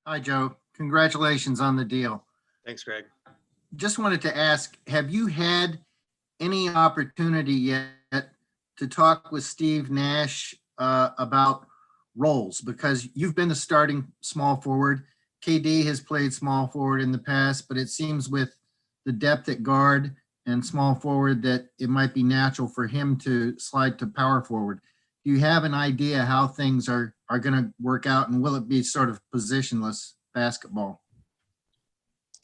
Hi, Joe. Congratulations on the deal. Thanks, Greg. Just wanted to ask, have you had any opportunity yet to talk with Steve Nash about roles? Because you've been a starting small forward. KD has played small forward in the past, but it seems with the depth at guard and small forward that it might be natural for him to slide to power forward. Do you have an idea how things are going to work out, and will it be sort of positionless basketball?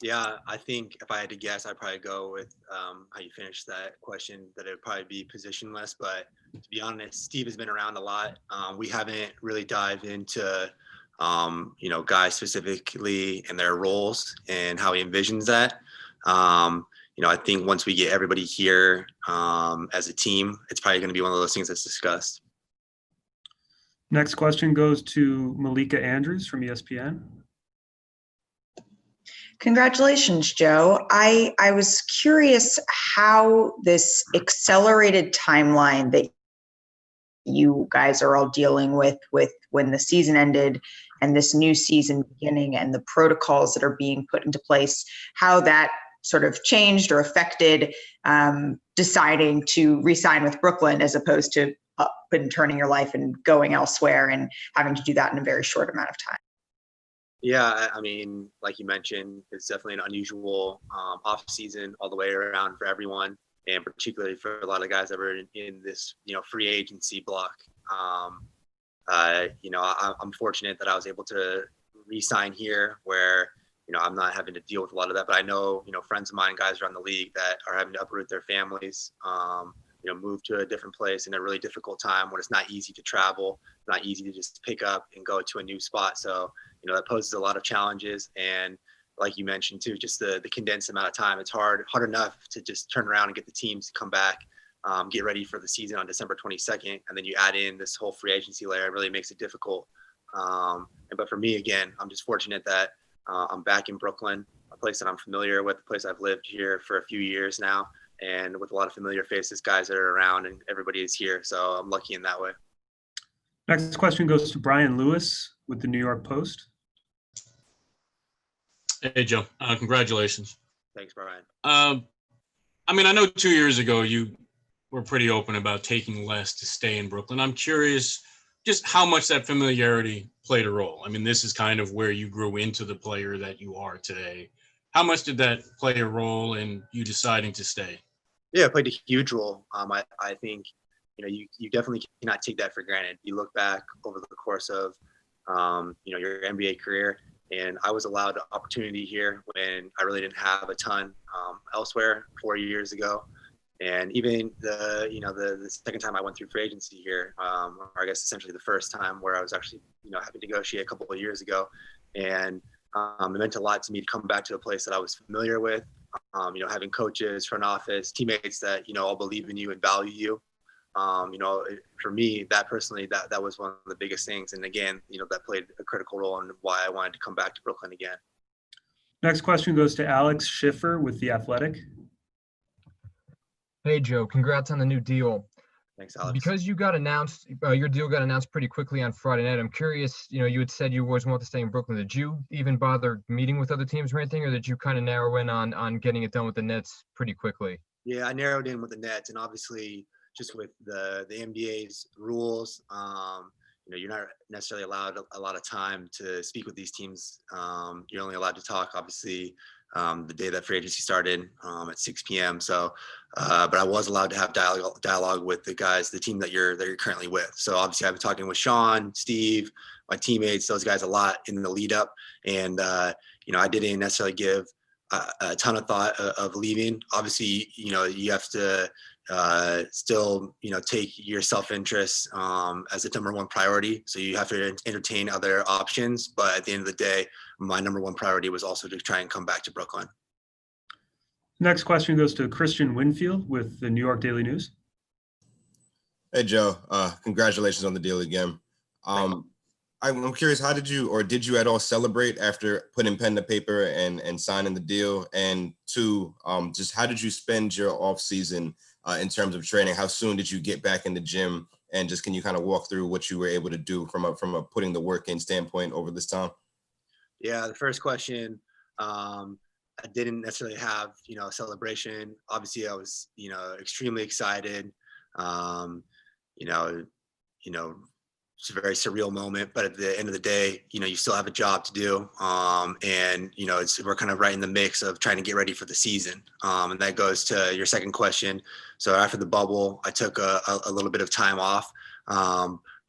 Yeah, I think if I had to guess, I'd probably go with how you finished that question, that it would probably be positionless. But to be honest, Steve has been around a lot. We haven't really dived into, guys specifically and their roles and how he envisions that. I think once we get everybody here as a team, it's probably going to be one of those things that's discussed. Next question goes to Malika Andrews from ESPN. Congratulations, Joe. I was curious how this accelerated timeline that you guys are all dealing with when the season ended and this new season beginning and the protocols that are being put into place, how that sort of changed or affected deciding to re-sign with Brooklyn as opposed to up and turning your life and going elsewhere and having to do that in a very short amount of time. Yeah, I mean, like you mentioned, it's definitely an unusual off season all the way around for everyone, and particularly for a lot of guys that were in this, free agency block. I'm fortunate that I was able to re-sign here where, I'm not having to deal with a lot of that, but I know, friends of mine, guys around the league that are having to uproot their families, move to a different place in a really difficult time when it's not easy to travel, not easy to just pick up and go to a new spot. So, that poses a lot of challenges. And like you mentioned too, just the condensed amount of time, it's hard enough to just turn around and get the teams to come back, get ready for the season on December 22nd. And then you add in this whole free agency layer, it really makes it difficult. But for me, again, I'm just fortunate that I'm back in Brooklyn, a place that I'm familiar with, a place I've lived here for a few years now, and with a lot of familiar faces, guys that are around, and everybody is here. So I'm lucky in that way. Next question goes to Brian Lewis with the New York Post. Hey, Joe. Congratulations. Thanks, Brian. I know 2 years ago you were pretty open about taking less to stay in Brooklyn. I'm curious just how much that familiarity played a role. This is kind of where you grew into the player that you are today. How much did that play a role in you deciding to stay? Yeah, it played a huge role. I think, you definitely cannot take that for granted. You look back over the course of, your NBA career, and I was allowed the opportunity here when I really didn't have a ton elsewhere 4 years ago. And even the second time I went through free agency here, or I guess essentially the first time where I was actually, having to negotiate a couple of years ago. And it meant a lot to me to come back to a place that I was familiar with, having coaches, front office, teammates that, all believe in you and value you. For me, that was one of the biggest things. And again, that played a critical role in why I wanted to come back to Brooklyn again. Next question goes to Alex Schiffer with The Athletic. Hey, Joe, congrats on the new deal. Thanks, Alex. Because you got announced, your deal got announced pretty quickly on Friday night. I'm curious, you had said you always wanted to stay in Brooklyn. Did you even bother meeting with other teams or anything, or did you kind of narrow in on getting it done with the Nets pretty quickly? Yeah, I narrowed in with the Nets, and obviously just with the NBA's rules, you're not necessarily allowed a lot of time to speak with these teams. You're only allowed to talk, obviously, the day that free agency started at 6 p.m. So, but I was allowed to have dialogue with the team that you're currently with. So obviously I've been talking with Sean, Steve, my teammates, those guys a lot in the lead up. And, I didn't necessarily give a ton of thought of leaving. Obviously, you have to still, take your self-interest as the number one priority. So you have to entertain other options. But at the end of the day, my number one priority was also to try and come back to Brooklyn. Next question goes to Christian Winfield with the New York Daily News. Hey, Joe. Congratulations on the deal again. I'm curious, how did you at all celebrate after putting pen to paper and signing the deal? And two, just how did you spend your off season in terms of training? How soon did you get back in the gym? And just can you kind of walk through what you were able to do from a putting the work in standpoint over this time? Yeah, the first question, I didn't necessarily have, a celebration. Obviously, I was, extremely excited. Um, you know, you know, it's a very surreal moment, but at the end of the day, you still have a job to do. And we're kind of right in the mix of trying to get ready for the season. And that goes to your second question. So after the bubble, I took a little bit of time off.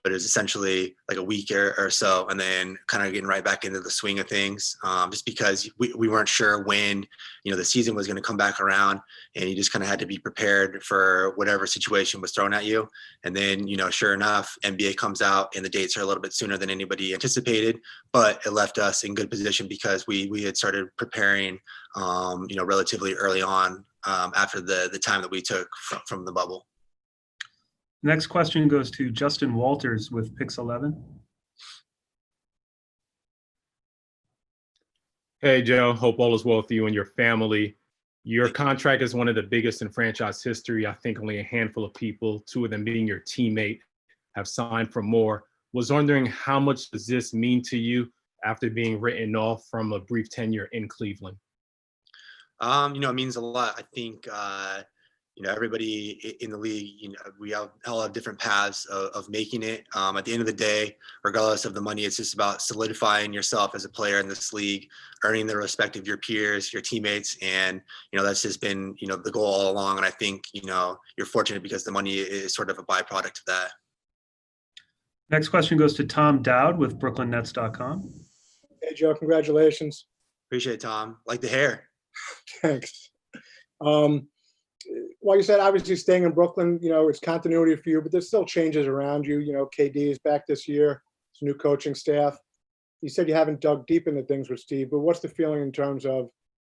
But it was essentially like a week or so, and then kind of getting right back into the swing of things, just because we weren't sure when, the season was going to come back around, and you just kind of had to be prepared for whatever situation was thrown at you. And then, sure enough, NBA comes out and the dates are a little bit sooner than anybody anticipated, but it left us in good position because we had started preparing, relatively early on, after the time that we took from the bubble. Next question goes to Justin Walters with Pix 11. Hey, Joe. Hope all is well with you and your family. Your contract is one of the biggest in franchise history. I think only a handful of people, two of them being your teammate, have signed for more. Was wondering, how much does this mean to you after being written off from a brief tenure in Cleveland? It means a lot. I think, everybody in the league, we all have different paths of making it. At the end of the day, regardless of the money, it's just about solidifying yourself as a player in this league, earning the respect of your peers, your teammates. And, that's just been, the goal all along. And I think, you're fortunate because the money is sort of a byproduct of that. Next question goes to Tom Dowd with BrooklynNets.com. Hey, Joe, congratulations. Appreciate it, Tom. Like the hair. Thanks. Like you said, obviously staying in Brooklyn, it's continuity for you, but there's still changes around you. KD is back this year. It's a new coaching staff. You said you haven't dug deep into things with Steve, but what's the feeling in terms of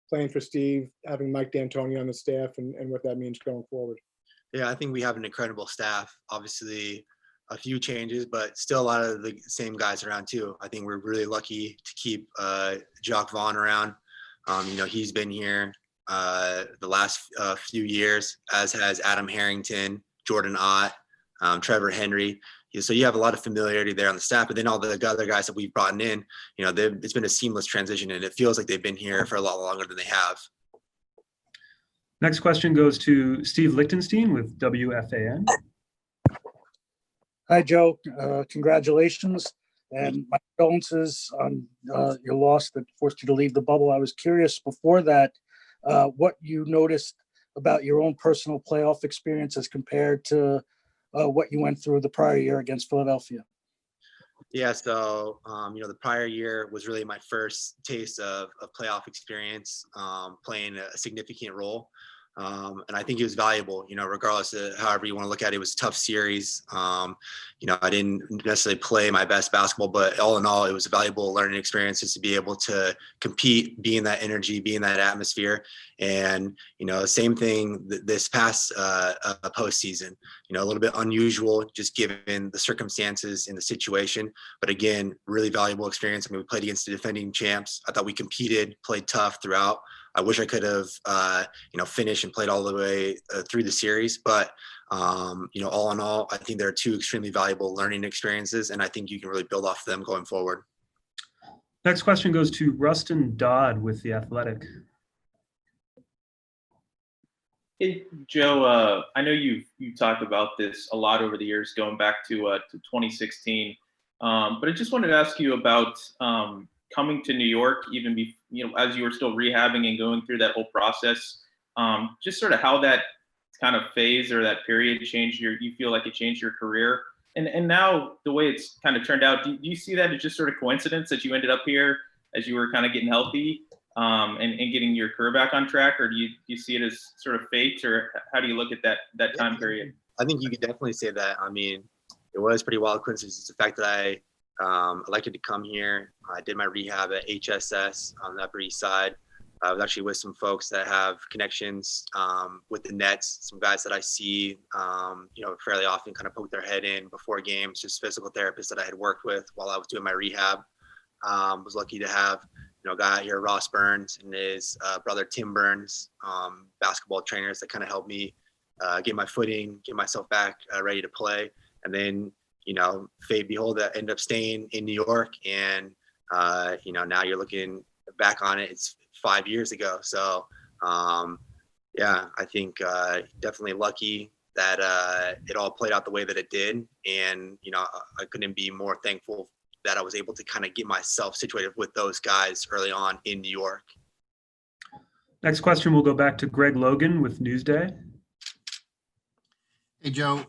playing for Steve, having Mike D'Antoni on the staff, and what that means going forward? Yeah, I think we have an incredible staff. Obviously, a few changes, but still a lot of the same guys around too. I think we're really lucky to keep Jacques Vaughn around. He's been here the last few years, as has Adam Harrington, Jordan Ott, Trevor Henry. So you have a lot of familiarity there on the staff, but then all the other guys that we've brought in, it's been a seamless transition, and it feels like they've been here for a lot longer than they have. Next question goes to Steve Lichtenstein with WFAN. Hi, Joe. Congratulations. And my condolences on your loss that forced you to leave the bubble. I was curious before that, what you noticed about your own personal playoff experience as compared to what you went through the prior year against Philadelphia. Yeah, so, the prior year was really my first taste of playoff experience, playing a significant role. And I think it was valuable, regardless of however you want to look at it. It was a tough series. I didn't necessarily play my best basketball, but all in all, it was a valuable learning experience just to be able to compete, be in that energy, be in that atmosphere. And, same thing this past postseason, a little bit unusual just given the circumstances and the situation. But again, really valuable experience. I mean, we played against the defending champs. I thought we competed, played tough throughout. I wish I could have, finished and played all the way through the series. But, all in all, I think there are two extremely valuable learning experiences, and I think you can really build off them going forward. Next question goes to Rustin Dodd with The Athletic. Hey, Joe, I know you've talked about this a lot over the years, going back to 2016. But I just wanted to ask you about coming to New York, even as you were still rehabbing and going through that whole process, just sort of how that kind of phase or that period changed you feel like it changed your career. And now the way it's kind of turned out, do you see that as just sort of coincidence that you ended up here as you were kind of getting healthy and getting your career back on track? Or do you see it as sort of fate, or how do you look at that time period? I think you could definitely say that. I mean, it was pretty wild coincidence. The fact that I elected to come here. I did my rehab at HSS on the Upper East Side. I was actually with some folks that have connections with the Nets, some guys that I see, fairly often kind of poke their head in before games, just physical therapists that I had worked with while I was doing my rehab. Was lucky to have, a guy out here, Ross Burns, and his brother, Tim Burns, basketball trainers that kind of helped me get my footing, get myself back ready to play. And then, fate behold, I ended up staying in New York and now you're looking back on it, it's 5 years ago. So yeah, I think definitely lucky that it all played out the way that it did. And, I couldn't be more thankful that I was able to kind of get myself situated with those guys early on in New York. Next question will go back to Greg Logan with Newsday. Hey, Joe,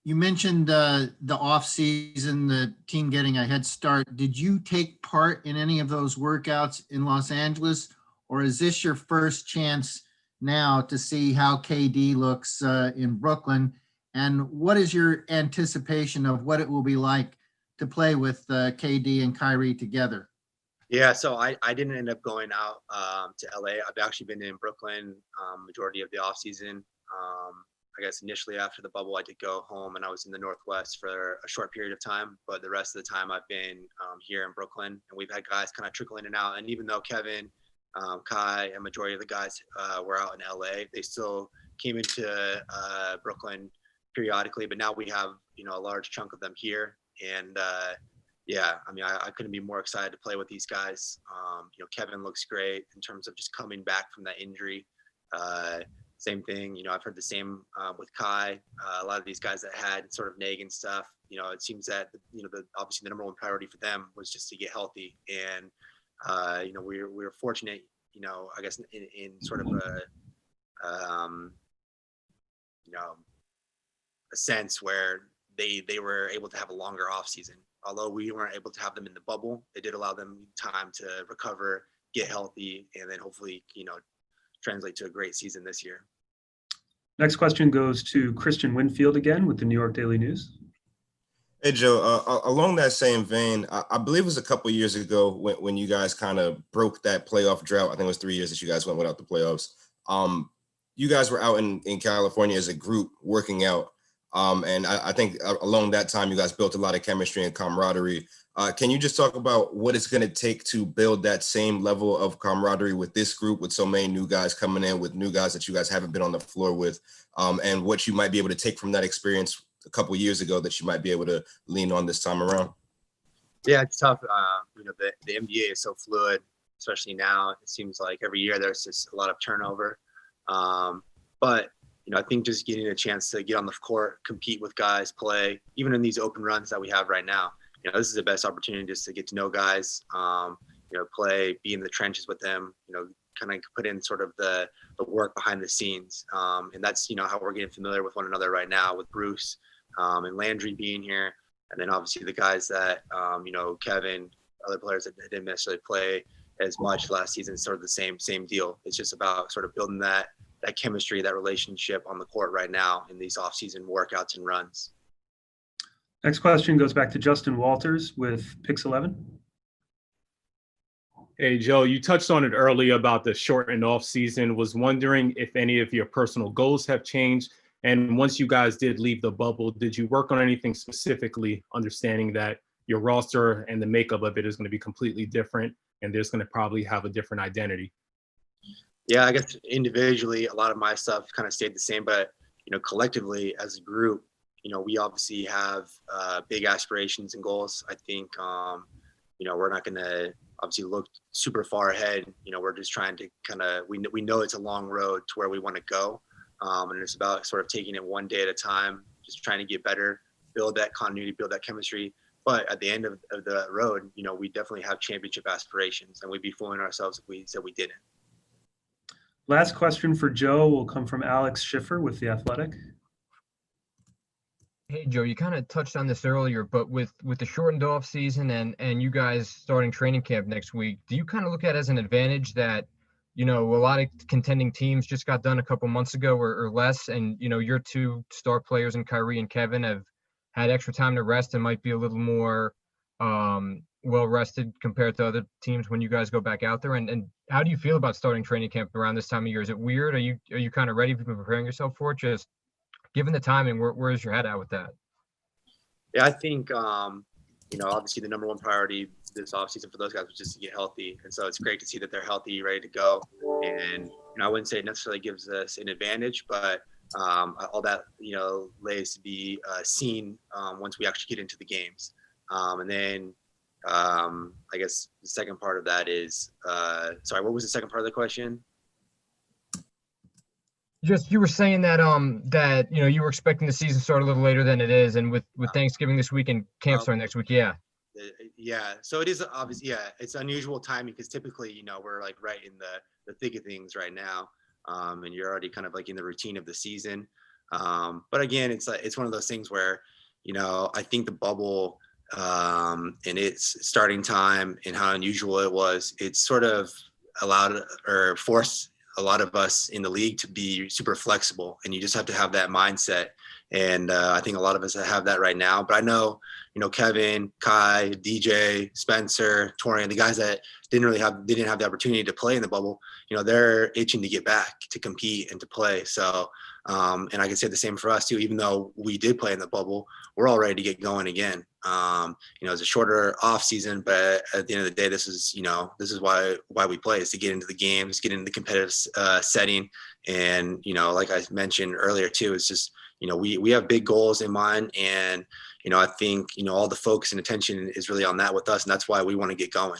you mentioned the off season, the team getting a head start. Did you take part in any of those workouts in Los Angeles, or is this your first chance now to see how KD looks in Brooklyn? And what is your anticipation of what it will be like to play with KD and Kyrie together? Yeah, so I didn't end up going out to LA. I've actually been in Brooklyn majority of the off season. I guess initially after the bubble, I did go home and I was in the Northwest for a short period of time, but the rest of the time I've been here in Brooklyn, and we've had guys kind of trickle in and out. And even though Kevin, Kai, and majority of the guys were out in LA, they still came into Brooklyn periodically, but now we have, a large chunk of them here. And yeah, I mean, I couldn't be more excited to play with these guys. Kevin looks great in terms of just coming back from that injury. Same thing, I've heard the same with Kai. A lot of these guys that had sort of nagging stuff, it seems that, obviously the number one priority for them was just to get healthy. And, we were fortunate, I guess in sort of a sense where they were able to have a longer off season. Although we weren't able to have them in the bubble, it did allow them time to recover, get healthy, and then hopefully, translate to a great season this year. Next question goes to Christian Winfield again with the New York Daily News. Hey, Joe, along that same vein, I believe it was a couple years ago when you guys kind of broke that playoff drought. I think it was 3 years that you guys went without the playoffs. You guys were out in California as a group working out. And I think along that time, you guys built a lot of chemistry and camaraderie. Can you just talk about what it's going to take to build that same level of camaraderie with this group, with so many new guys coming in, with new guys that you guys haven't been on the floor with, and what you might be able to take from that experience a couple of years ago that you might be able to lean on this time around? Yeah, it's tough. The NBA is so fluid, especially now. It seems like every year there's just a lot of turnover. But I think just getting a chance to get on the court, compete with guys, play, even in these open runs that we have right now, this is the best opportunity just to get to know guys, play, be in the trenches with them, kind of put in sort of the work behind the scenes. And that's, how we're getting familiar with one another right now with Bruce and Landry being here. And then obviously the guys that, Kevin, other players that didn't necessarily play as much last season, sort of the same deal. It's just about sort of building that chemistry, that relationship on the court right now in these off-season workouts and runs. Next question goes back to Justin Walters with Pix 11. Hey, Joe, you touched on it earlier about the shortened off season. Was wondering if any of your personal goals have changed. And once you guys did leave the bubble, did you work on anything specifically, understanding that your roster and the makeup of it is going to be completely different and there's going to probably have a different identity? Yeah, I guess individually, a lot of my stuff kind of stayed the same, but, collectively as a group, we obviously have big aspirations and goals. I think, we're not going to obviously look super far ahead. We're just trying to kind of, we know it's a long road to where we want to go. And it's about sort of taking it one day at a time, just trying to get better, build that continuity, build that chemistry. But at the end of the road, we definitely have championship aspirations, and we'd be fooling ourselves if we said we didn't. Last question for Joe will come from Alex Schiffer with The Athletic. Hey, Joe, you kind of touched on this earlier, but with the shortened off season and you guys starting training camp next week, do you kind of look at it as an advantage that, a lot of contending teams just got done a couple months ago or less, and, your two star players in Kyrie and Kevin have had extra time to rest and might be a little more well rested compared to other teams when you guys go back out there? And how do you feel about starting training camp around this time of year? Is it weird? Are you kind of ready for preparing yourself for it? Just given the timing, where's your head at with that? Yeah, I think, obviously the number one priority this offseason for those guys was just to get healthy. And so it's great to see that they're healthy, ready to go. And, I wouldn't say it necessarily gives us an advantage, but all that, lays to be seen once we actually get into the games. And then, I guess the second part of that is, sorry, what was the second part of the question? Just you were saying that that you were expecting the season to start a little later than it is, and with Thanksgiving this week and camp starting next week. Yeah. Yeah, so it is obviously, yeah, it's unusual timing because typically, we're like right in the thick of things right now, and you're already kind of like in the routine of the season. But again, it's one of those things where, I think the bubble and its starting time and how unusual it was, it's sort of allowed or forced a lot of us in the league to be super flexible, and you just have to have that mindset. And I think a lot of us have that right now. But I know, Kevin, Kai, DJ, Spencer, Torian, the guys that didn't have the opportunity to play in the bubble, they're itching to get back to compete and to play. So, and I can say the same for us too. Even though we did play in the bubble, we're all ready to get going again. It's a shorter off season, but at the end of the day, this is why we play, is to get into the games, get into the competitive setting. And, like I mentioned earlier too, it's just, we have big goals in mind, and, I think, all the focus and attention is really on that with us. And that's why we want to get going.